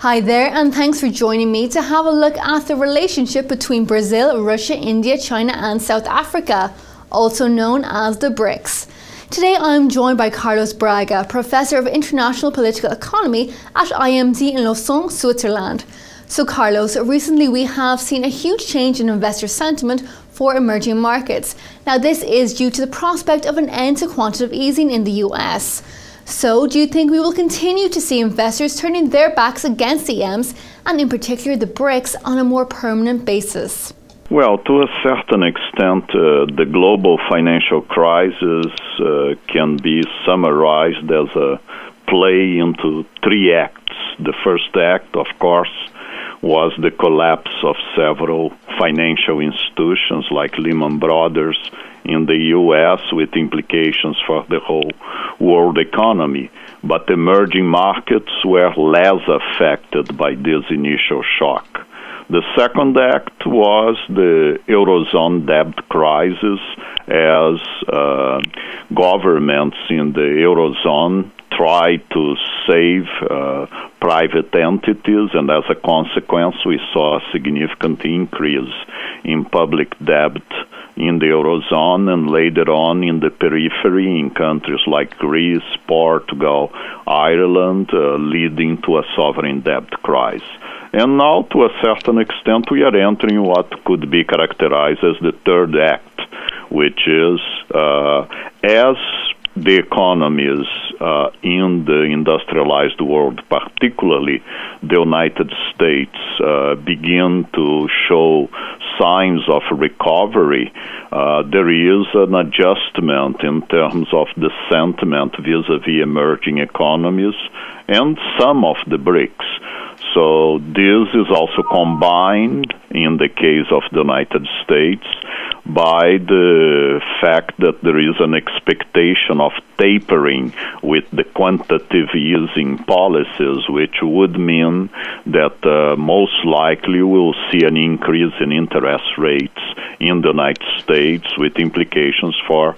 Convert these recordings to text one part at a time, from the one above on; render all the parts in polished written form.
Hi there, and thanks for joining me to have a look at the relationship between Brazil, Russia, India, China and South Africa, also known as the BRICS. Today I'm joined by Carlos Braga, Professor of International Political Economy at IMD in Lausanne, Switzerland. So Carlos, recently we have seen a huge change in investor sentiment for emerging markets. Now this is due to the prospect of an end to quantitative easing in the US. So, do you think we will continue to see investors turning their backs against the EMs, and in particular the BRICS, on a more permanent basis? Well, to a certain extent, the global financial crisis can be summarized as a play into three acts. The first act, of course, was the collapse of several financial institutions like Lehman Brothers in the U.S. with implications for the whole world economy. But emerging markets were less affected by this initial shock. The second act was the Eurozone debt crisis as governments in the Eurozone tried to save private entities, and as a consequence we saw a significant increase in public debt in the Eurozone and later on in the periphery in countries like Greece, Portugal, Ireland, leading to a sovereign debt crisis. And now, to a certain extent, we are entering what could be characterized as the third act, which is as the economies in the industrialized world, particularly the United States, begin to show signs of recovery, there is an adjustment in terms of the sentiment vis-a-vis emerging economies and some of the BRICS. So this is also combined, in the case of the United States, by the fact that there is an expectation of tapering with the quantitative easing policies, which would mean that most likely we'll see an increase in interest rates in the United States with implications for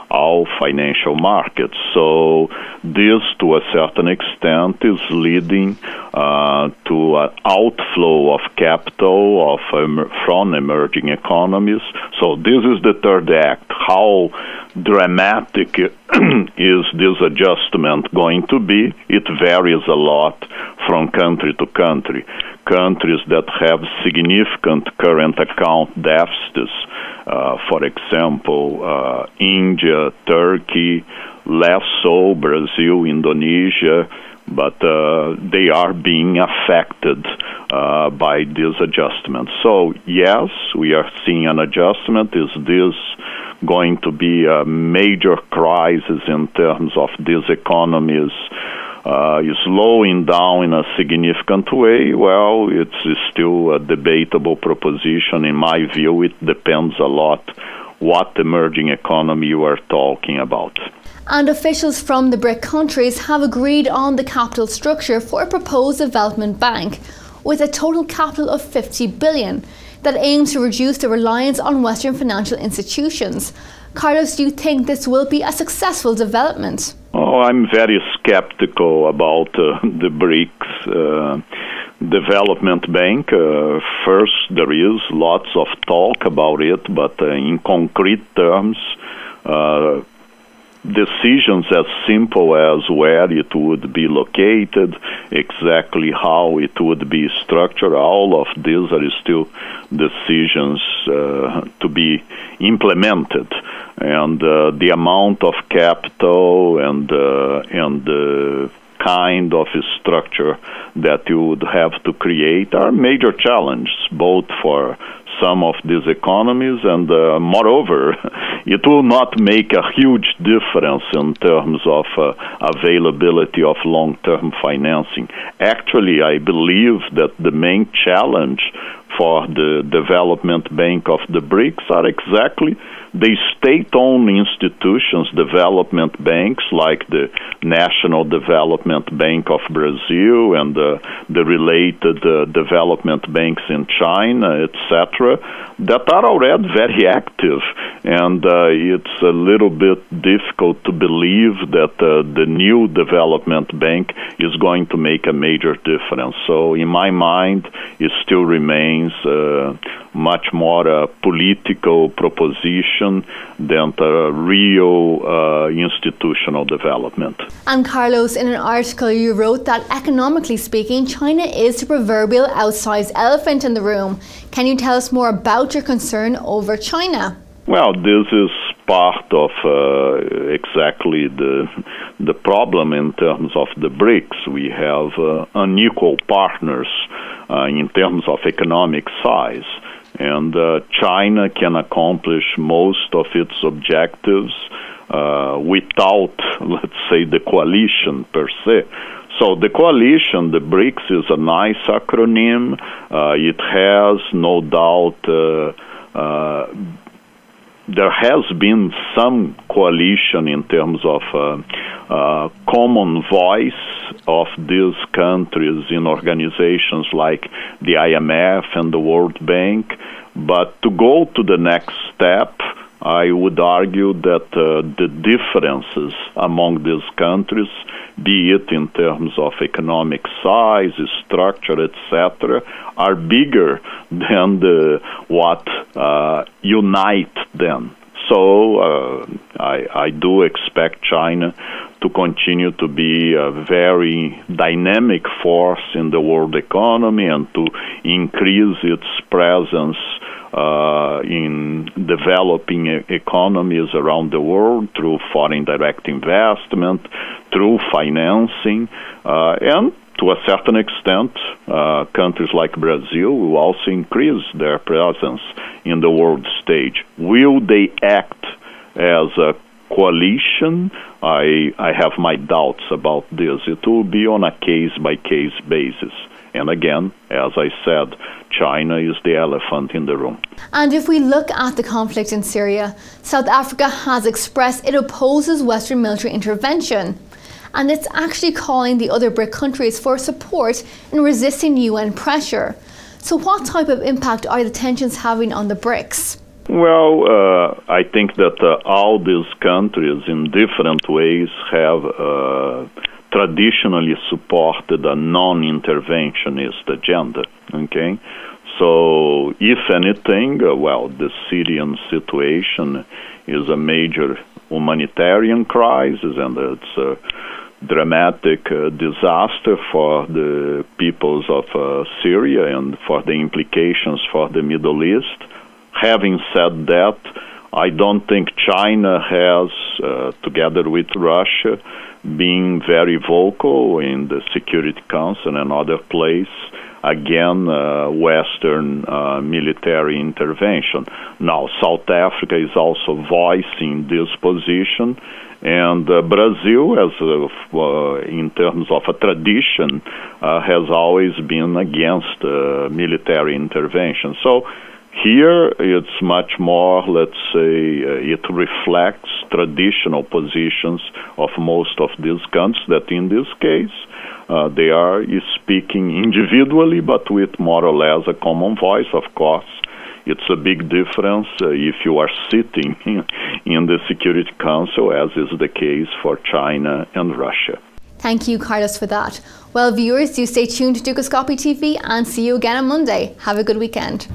all financial markets. So this, to a certain extent, is leading to an outflow of capital from emerging economies. So this is the third act. How dramatic is this adjustment going to be? It varies a lot from country to country. Countries that have significant current account deficits, for example, India, Turkey, less so Brazil, Indonesia, but they are being affected by this adjustment. So yes, we are seeing an adjustment. Is this going to be a major crisis in terms of these economies slowing down in a significant way? Well, it's still a debatable proposition. In my view, it depends a lot what emerging economy you are talking about. And officials from the BRIC countries have agreed on the capital structure for a proposed development bank with a total capital of 50 billion that aims to reduce the reliance on Western financial institutions. Carlos, do you think this will be a successful development? Oh, I'm very skeptical about the BRICS Development Bank. First, there is lots of talk about it, but in concrete terms, decisions as simple as where it would be located, exactly how it would be structured, all of these are still decisions to be implemented. And the amount of capital and the kind of structure that you would have to create are major challenges, both for some of these economies, and moreover, it will not make a huge difference in terms of availability of long-term financing. Actually, I believe that the main challenge for the Development Bank of the BRICS are exactly the state-owned institutions, development banks like the National Development Bank of Brazil and the related development banks in China, etc., that are already very active. And it's a little bit difficult to believe that the new development bank is going to make a major difference. So in my mind, it still remains much more a political proposition than a real institutional development. And Carlos, in an article you wrote that economically speaking, China is the proverbial outsized elephant in the room. Can you tell us more about your concern over China? Well, this is part of exactly the problem in terms of the BRICS. We have unequal partners in terms of economic size. And China can accomplish most of its objectives without, let's say, the coalition per se. So the coalition, the BRICS, is a nice acronym. It has, no doubt, there has been some coalition in terms of common voice of these countries in organizations like the IMF and the World Bank. But to go to the next step, I would argue that the differences among these countries, be it in terms of economic size, structure, etc., are bigger than what unite them. So I do expect China to continue to be a very dynamic force in the world economy and to increase its presence in developing economies around the world through foreign direct investment, through financing, and to a certain extent, countries like Brazil will also increase their presence in the world stage. Will they act as a coalition? I have my doubts about this. It will be on a case-by-case basis. And again, as I said, China is the elephant in the room. And if we look at the conflict in Syria, South Africa has expressed it opposes Western military intervention. And it's actually calling the other BRIC countries for support in resisting UN pressure. So what type of impact are the tensions having on the BRICS? Well, I think that all these countries in different ways have traditionally supported a non-interventionist agenda, okay? So, if anything, the Syrian situation is a major humanitarian crisis, and it's a dramatic disaster for the peoples of Syria and for the implications for the Middle East. Having said that, I don't think China has, together with Russia, been very vocal in the Security Council and other places against Western military intervention. Now, South Africa is also voicing this position, and Brazil, as in terms of a tradition, has always been against military intervention. So here it's much more, let's say, it reflects traditional positions of most of these countries that in this case they are speaking individually but with more or less a common voice. Of course, it's a big difference if you are sitting in the Security Council, as is the case for China and Russia. Thank you, Carlos, for that. Well, viewers, do stay tuned to Dukascopy TV and see you again on Monday. Have a good weekend.